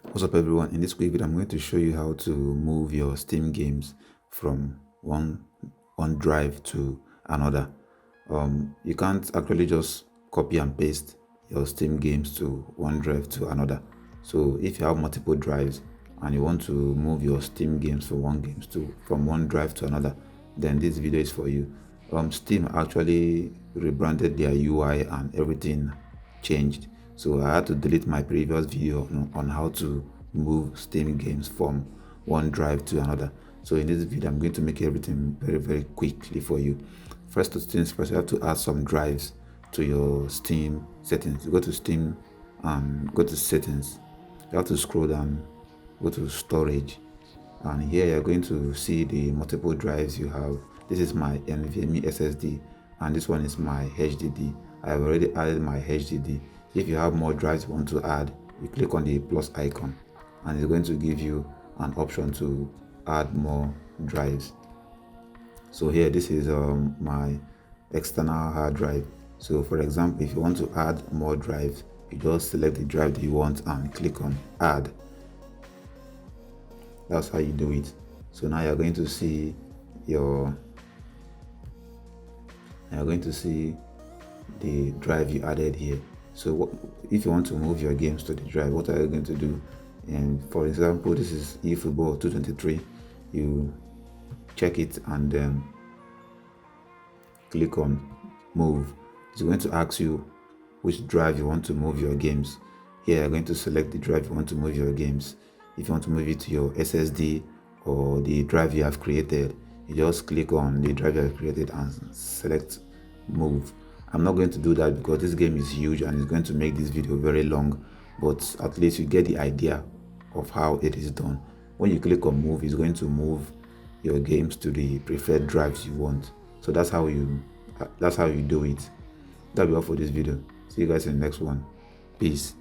What's up everyone? In this quick video, I'm going to show you how to move your Steam games from one drive to another. You can't actually just copy and paste your Steam games to one drive to another. So if you have multiple drives and you want to move your Steam games from one drive to another, then this video is for you. Steam actually rebranded their UI and everything changed. So I had to delete my previous video on how to move Steam games from one drive to another. So in this video, I'm going to make everything very quickly for you. Things first, you have to add some drives to your Steam settings. You go to Steam and go to settings. You have to scroll down, go to storage, and here you're going to see the multiple drives you have. This is my NVMe SSD and this one is my HDD. I have already added my HDD. If you have more drives you want to add, you click on the plus icon and it's going to give you an option to add more drives. So here, this is my external hard drive. So for example, if you want to add more drives, you just select the drive that you want and click on add. That's how you do it. So now you're going to see the drive you added here. So if you want to move your games to the drive, what are you going to do? And for example, this is eFootball 223. You check it and then click on move. It's going to ask you which drive you want to move your games. Here you're going to select the drive you want to move your games. If you want to move it to your SSD or the drive you have created, you just click on the drive you have created and select move. I'm not going to do that because this game is huge and it's going to make this video very long, but at least you get the idea of how it is done. When you click on move, it's going to move your games to the preferred drives you want. So that's how you do it. That'll be all for this video. See you guys in the next one. Peace.